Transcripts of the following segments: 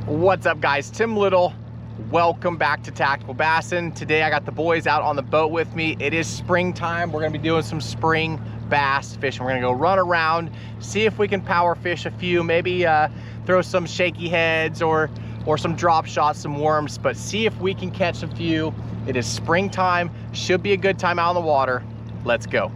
What's up, guys? Tim Little. Welcome back to Tactical Bassin. Today I got the boys out on the boat with me. It is springtime. We're gonna be doing some spring bass fishing. We're gonna go run around, see if we can power fish a few, maybe throw some shaky heads or some drop shots, some worms, but see if we can catch a few. It is springtime. Should be a good time out on the water. Let's go.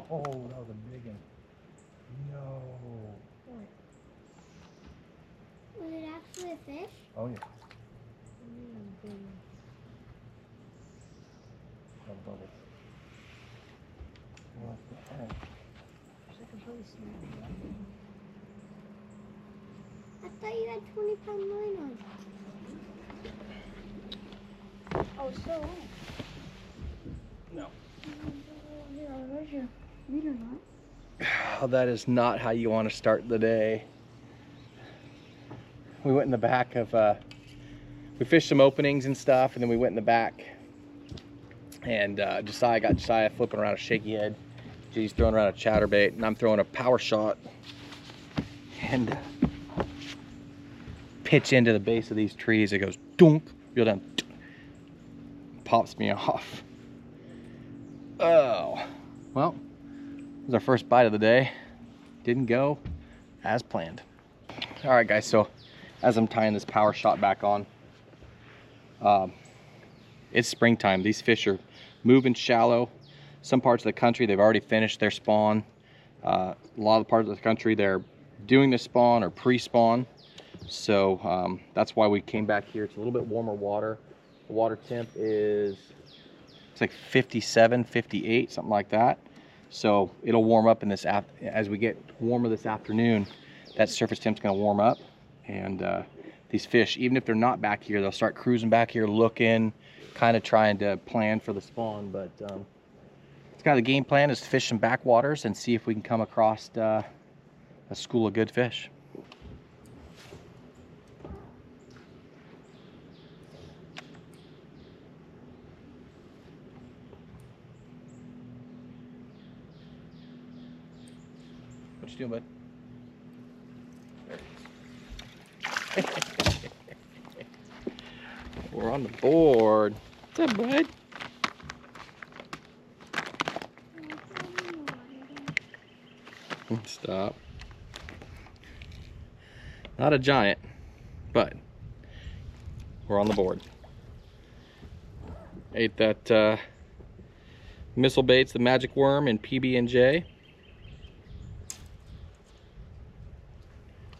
Oh, that was a big one. No. What? Was it actually a fish? Oh, yeah. Goodness. Love bubbles. What the heck? It's like a really small. I thought you had 20-pound line on. Oh, so what? No. Here, where's your meter knot? Oh, that is not how you want to start the day. We went in the back of, we fished some openings and stuff, and then we went in the back. And Josiah flipping around a shaky head. He's throwing around a chatterbait, and I'm throwing a power shot. And pitch into the base of these trees. It goes dunk, feel down, pops me off. Oh, well, it was our first bite of the day. Didn't go as planned. All right, guys, so as I'm tying this power shot back on, it's springtime. These fish are moving shallow. Some parts of the country, they've already finished their spawn. A lot of the parts of the country, they're doing the spawn or pre-spawn. So that's why we came back here. It's a little bit warmer water. The water temp is, it's like 57, 58, something like that. So it'll warm up in this, as we get warmer this afternoon, that surface temp's gonna warm up. And these fish, even if they're not back here, they'll start cruising back here, looking, kind of trying to plan for the spawn. But it's kind of the game plan is to fish some backwaters and see if we can come across a school of good fish. What you doing, bud? We're on the board. What's up, bud? Stop. Not a giant, but we're on the board. Ate that missile baits, the magic worm and PB&J.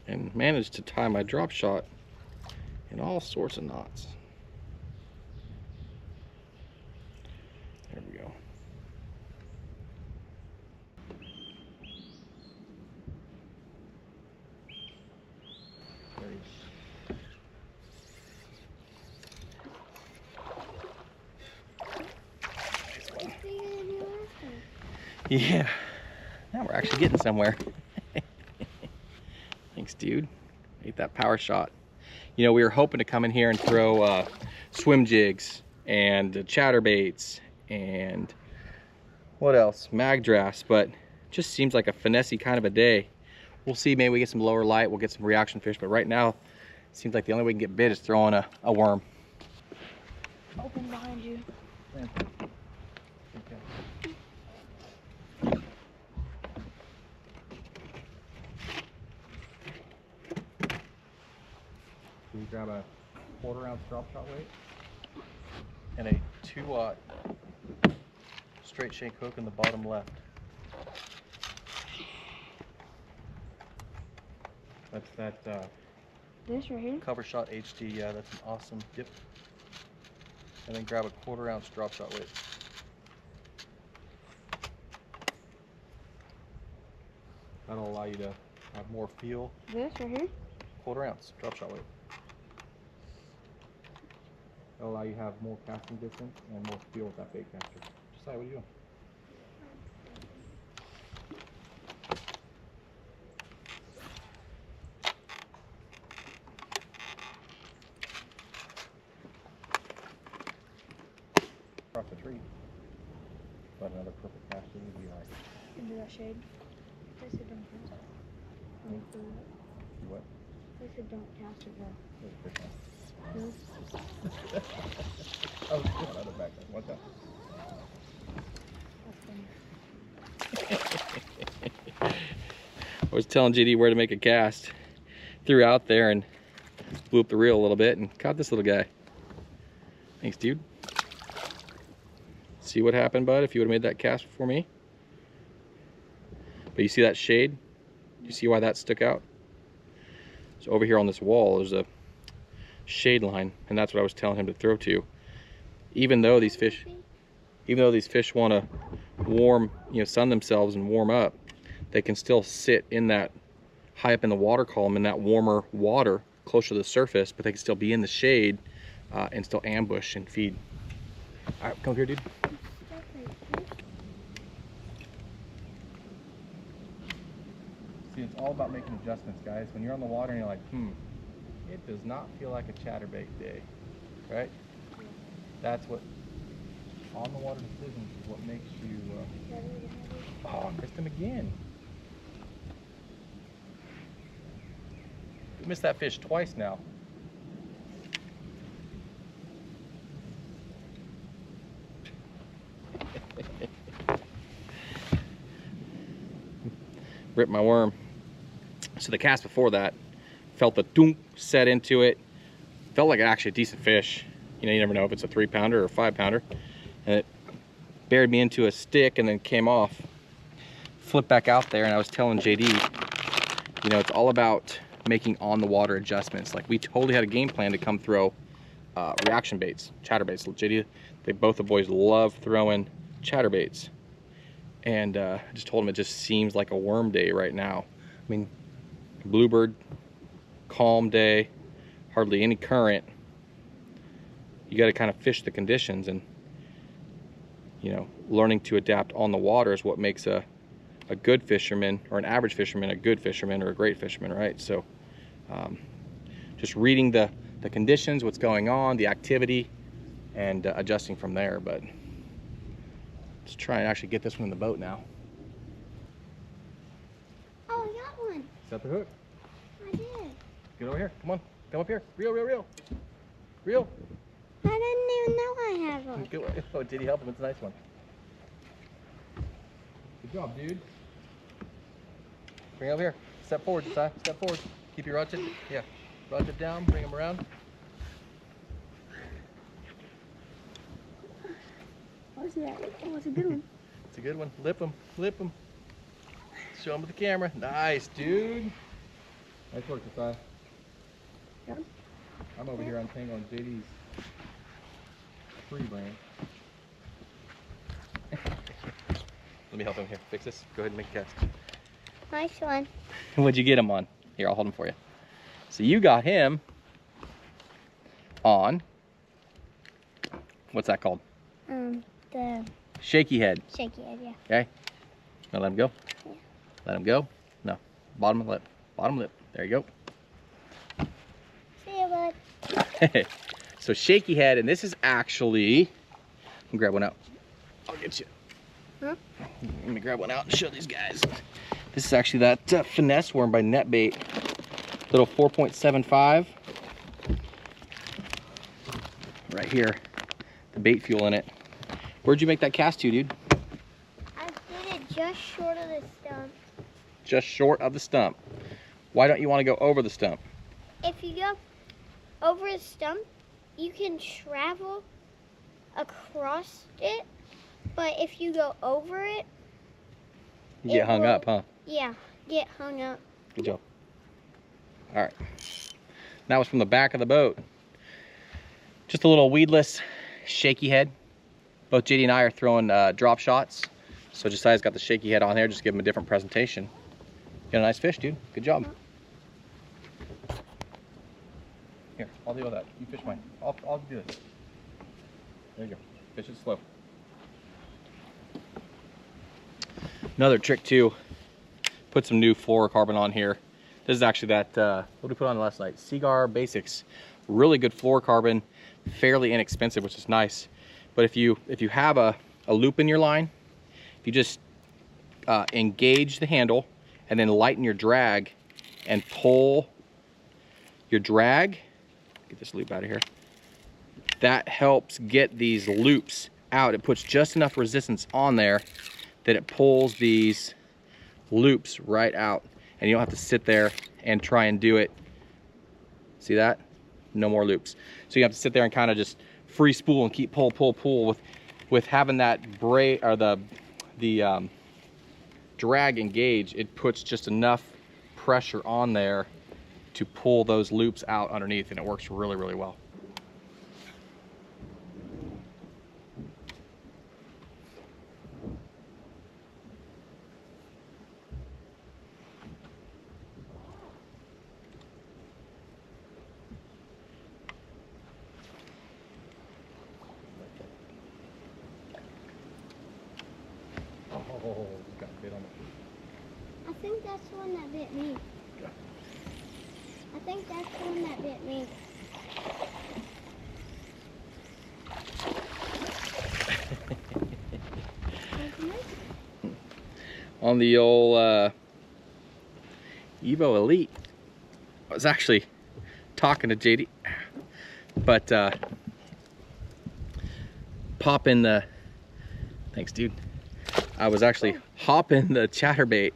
And managed to tie my drop shot in all sorts of knots. There we go. There he is. Yeah, now we're actually getting somewhere. Thanks, dude. Ate that power shot. You know, we were hoping to come in here and throw swim jigs and chatterbaits and what else? Mag drafts, but just seems like a finessey kind of a day. We'll see, maybe we get some lower light, we'll get some reaction fish, but right now, it seems like the only way we can get bit is throwing a worm. Open behind you. Can you grab a 1/4 ounce drop shot weight and a 2-aught straight shank hook in the bottom left. That's that This right here? Cover shot HD, yeah, that's an awesome dip. And then grab a 1/4 ounce drop shot weight. That'll allow you to have more feel. This right here? 1/4 ounce drop shot weight. That'll allow you to have more casting distance and more feel with that bait caster. Josiah, what are you doing? Across the tree. But another perfect caster would be like. Into that shade. They said don't cast it. You what? They said don't cast it though. There's a fish on. No? Oh, there's another back there. What's that? I was telling JD where to make a cast. Threw out there and blew up the reel a little bit and caught this little guy. Thanks, dude. See what happened, bud, if you would have made that cast before me? But you see that shade? You see why that stuck out? So over here on this wall, there's a shade line, and that's what I was telling him to throw to. Even though these fish want to warm, sun themselves and warm up, they can still sit in that high up in the water column in that warmer water closer to the surface, but they can still be in the shade and still ambush and feed. All right, come here, dude. See, it's all about making adjustments, guys. When you're on the water and you're like, it does not feel like a chatterbait day, right? That's what on the water decisions is what makes you. Oh, I missed him again. We missed that fish twice now. Ripped my worm. So the cast before that, felt the dunk set into it. Felt like actually a decent fish. You never know if it's a 3-pounder or a 5-pounder. And it buried me into a stick and then came off. Flipped back out there, and I was telling JD, it's all about making on the water adjustments. Like, we totally had a game plan to come throw reaction baits, chatterbaits. JD, both the boys love throwing chatterbaits. And I just told him it just seems like a worm day right now. I mean, bluebird, calm day, hardly any current. You got to kind of fish the conditions, and learning to adapt on the water is what makes a good fisherman, or an average fisherman, a good fisherman, or a great fisherman, right? So just reading the conditions, what's going on, the activity, and adjusting from there. But let's try and actually get this one in the boat now. Oh, I got one. Set the hook. I did. Get over here. Come on. Come up here. Reel, reel, reel. Reel. I didn't even know I had one. Good. Oh, did he help him? It's a nice one. Good job, dude. Bring it over here. Step forward, Si. Step forward. Keep your rod tip. Yeah. Rod tip down. Bring him around. What's that? Oh, it's a good one. It's a good one. Lip him. Lip him. Show him with the camera. Nice, dude. Nice work, Si. Yep. I'm over here untangling JD's free brand. Let me help him here. Fix this. Go ahead and make a cast. Nice one. What'd you get him on? Here, I'll hold him for you. So you got him on, what's that called? The Shaky head. shaky head, yeah. Okay. Now let him go. Yeah. Let him go. No. Bottom lip. Bottom lip. There you go. See you, bud. So shaky head, and this is actually, let me grab one out. I'll get you. Huh? Let me grab one out and show these guys. This is actually that Finesse worm by Netbait. Little 4.75. Right here. The bait fuel in it. Where'd you make that cast to, dude? I did it just short of the stump. Just short of the stump. Why don't you want to go over the stump? If you go over the stump, you can travel across it, but if you go over it, You get hung up, huh? Yeah, get hung up. Good job. All right. that was from the back of the boat. Just a little weedless shaky head. Both JD and I are throwing drop shots. So Josiah's got the shaky head on there, just give him a different presentation. Got a nice fish, dude. Good job. Here, I'll deal with that. You fish mine. I'll do this. There you go. Fish it slow. Another trick too, put some new fluorocarbon on here. This is actually that, what did we put on last night? Seagar Basics. Really good fluorocarbon, fairly inexpensive, which is nice. But if you have a loop in your line, if you just engage the handle and then lighten your drag and pull your drag, get this loop out of here, that helps get these loops out. It puts just enough resistance on there that it pulls these loops right out, and you don't have to sit there and try and do it. See that? No more loops. So you have to sit there and kind of just free spool and keep pull with having that braid or the drag engage. It puts just enough pressure on there to pull those loops out underneath, and it works really, really well. Oh, got a bit on it. I think that's the one that bit me. Yeah. I think that's the one that bit me. On the old Evo Elite, I was actually talking to JD, but popping the, thanks dude, I was actually hopping the chatterbait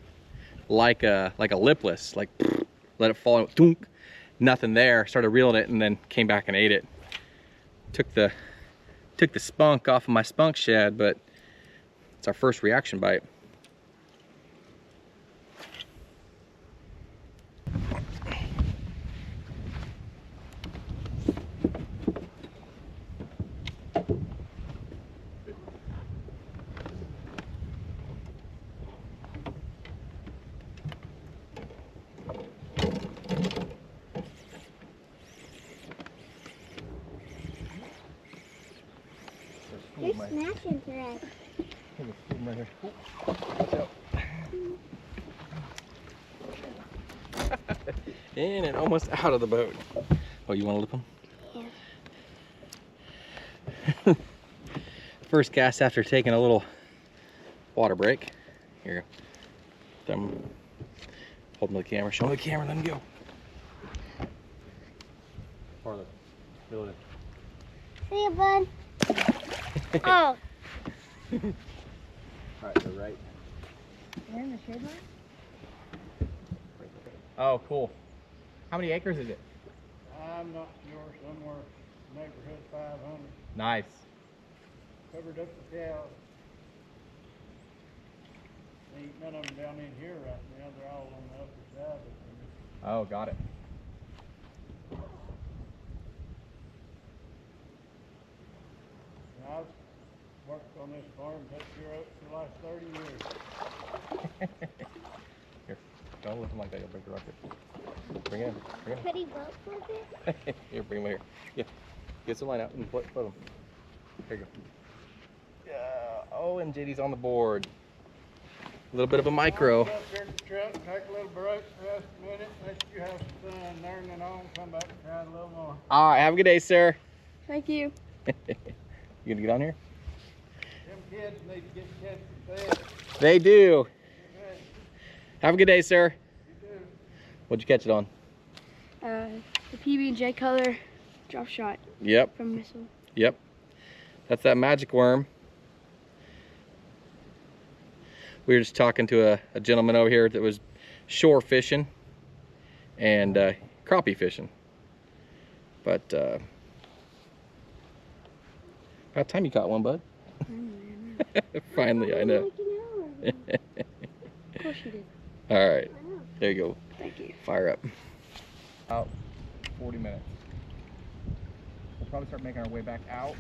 like a lipless, like let it fall, thunk, nothing there, started reeling it, and then came back and ate it. Took the spunk off of my spunk shad, but it's our first reaction bite. You're smashing thread. Right here. In and almost out of the boat. Oh, you want to lip them? Yeah. First cast after taking a little water break. Here, hold them to the camera. Show them the camera. Let them go. Farther. Reel it See you, bud. Oh. All right, so right. You're in the shade line? Oh, cool. How many acres is it? I'm not sure, somewhere neighborhood 500. Nice. Covered up the cows. Ain't none of them down in here right now, they're all on the upper side of it. Oh, got it. And I've worked on this farm, took care of it for the last 30 years. Here, don't lift them like that, you'll break the rocket. Bring it in, bring it Could he boat with it? in. Here, bring them here. Yeah, get some line out and put them. There you go. Yeah, oh, and JD's on the board. A little bit of a micro. Go up here to the truck, take a little break, rest a minute, let you have some fun, learn it on, come back and try it a little more. All right, have a good day, sir. Thank you. You gonna get on here? Them kids need to get catching fed. They do. Okay, Have a good day, sir. you do. What'd you catch it on? The PB&J color drop shot Yep, from Missile. yep. That's that magic worm. We were just talking to a gentleman over here that was shore fishing and crappie fishing. But about time you caught one, bud. Finally, I know. Of course you did. All right, I know. there you go. Thank you. Fire up. Out 40 minutes. We'll probably start making our way back out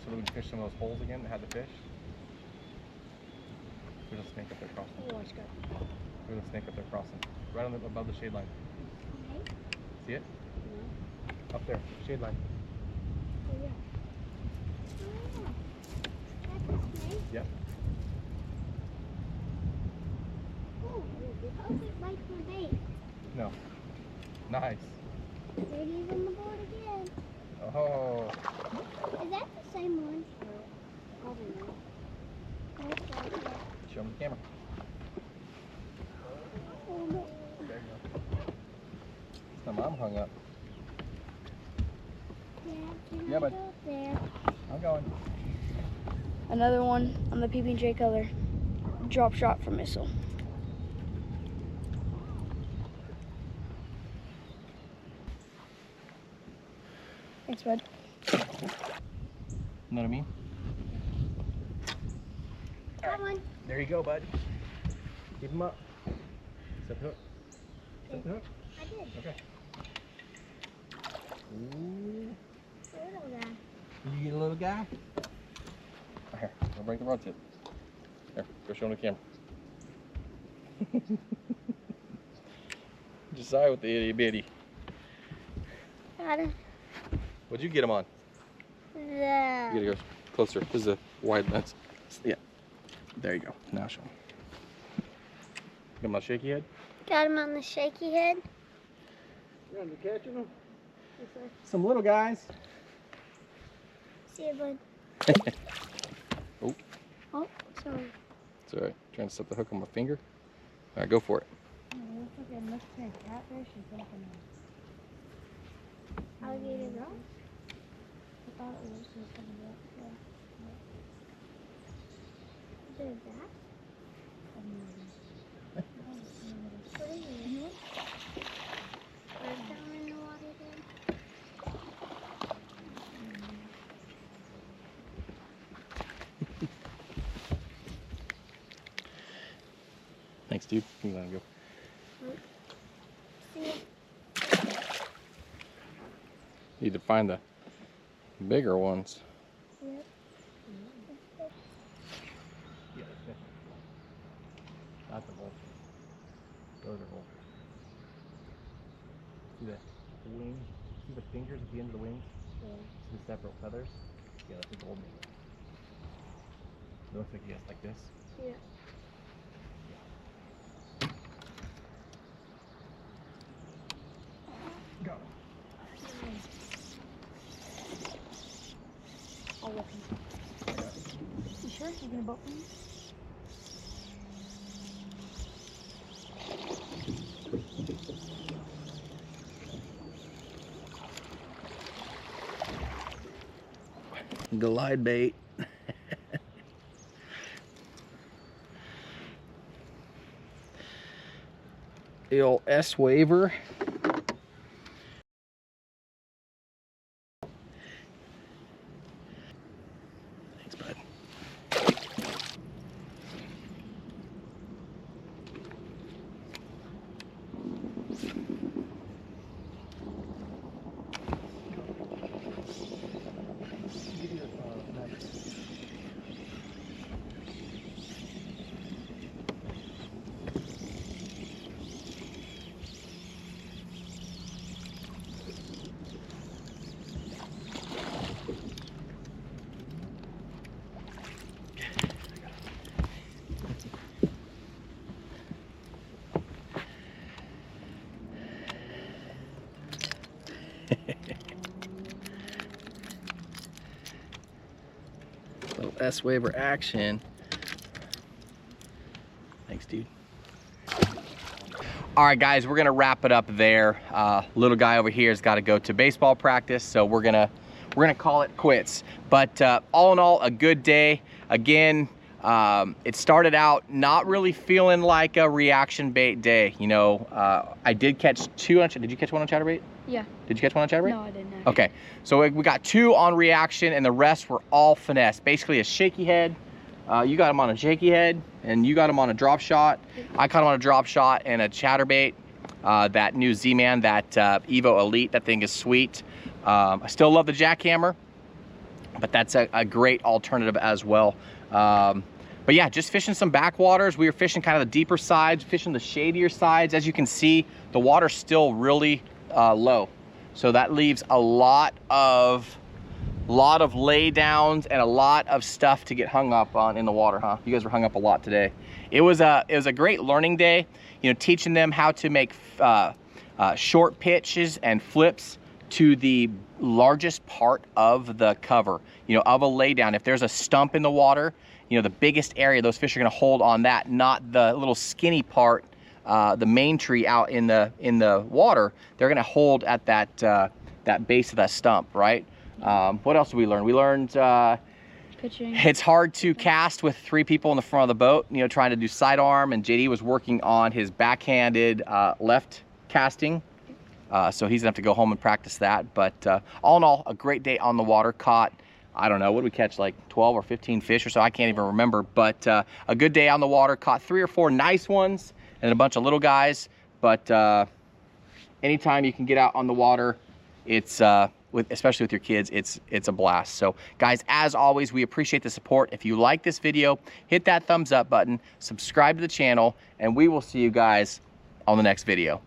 so that we can fish some of those holes again that had the fish. There's a snake up there crossing. Oh, I just got There's a snake up there crossing. Right on above the shade line. Okay. See it? Up there, shade line. Oh, yeah. Oh, that's a snake. Yep. Oh, hope it bites my bait. No. Nice. There he's on the board again. Oh. Is that the same one? Probably not. That's right. Show him the camera. Oh, no. There you go. My mom hung up. Dad, can Yeah, I bud. go there? I'm going. Another one on the PB&J color. Drop shot from Missile. Thanks, bud. You know what I mean? Come on. There you go, bud. Keep him up. Set the hook. Set the hook. I did. Okay. Ooh. Little guy. You get a little guy? Here, I'll break the rod tip. Here, go show him the camera. Decide with the itty bitty. Got him. What'd you get him on? There. You gotta go closer. This is a wide lens. Yeah. There you go. Now show him. Get him on shaky head? Got him on the shaky head. You're under catching them? Some little guys. See you, bud. Oh, Oh, sorry. it's alright. Trying to set the hook on my finger. Alright, go for it. It looks like a Mexican catfish or something. Alligator rock. I thought it was just something else. Is there that? What is it? Bird down in the water there? Thanks, dude. You can let him go. See ya. Need to find the bigger ones. Yep. Yeah, not the hole. Those are holes. See the wing? See the fingers at the end of the wings? Yeah. See the separate feathers? Yeah, that's a golden eagle. It looks like, yes, like this. Yeah. Go. I'll look. You sure? You're gonna boat me? Glide bait. The old S waver. Thanks, bud. Little S waver action. Thanks, dude. All right, guys, we're gonna wrap it up there. Little guy over here has got to go to baseball practice, so we're gonna call it quits. But all in all, a good day. Again, it started out not really feeling like a reaction bait day. You know, I did catch two on. Did you catch one on chatterbait? Yeah. Did you catch one on chatterbait? No, I didn't actually. Okay, so we got two on reaction, and the rest were all finesse. Basically, a shaky head. You got him on a shaky head, and you got him on a drop shot. I caught him on a drop shot and a chatterbait. that new Z-Man, that Evo Elite. That thing is sweet. I still love the jackhammer, but that's a great alternative as well. But yeah, just fishing some backwaters. We were fishing kind of the deeper sides, fishing the shadier sides. As you can see, the water's still really low. So that leaves a lot of lay downs and a lot of stuff to get hung up on in the water, huh? You guys were hung up a lot today. It was a great learning day, you know, teaching them how to make short pitches and flips to the largest part of the cover, you know, of a lay down. If there's a stump in the water, you know, the biggest area, those fish are gonna hold on that, not the little skinny part, the main tree out in the water. They're gonna hold at that base of that stump, right? What else did we learn? We learned Pitching. it's hard to cast with 3 people in the front of the boat, you know, trying to do sidearm, and JD was working on his backhanded left casting. So he's gonna have to go home and practice that. But all in all, a great day on the water. Caught, I don't know, what did we catch, like 12 or 15 fish or so? I can't even remember. But a good day on the water. Caught 3 or 4 nice ones and a bunch of little guys. But anytime you can get out on the water, it's especially with your kids, it's a blast. So guys, as always, we appreciate the support. If you like this video, hit that thumbs up button, subscribe to the channel, and we will see you guys on the next video.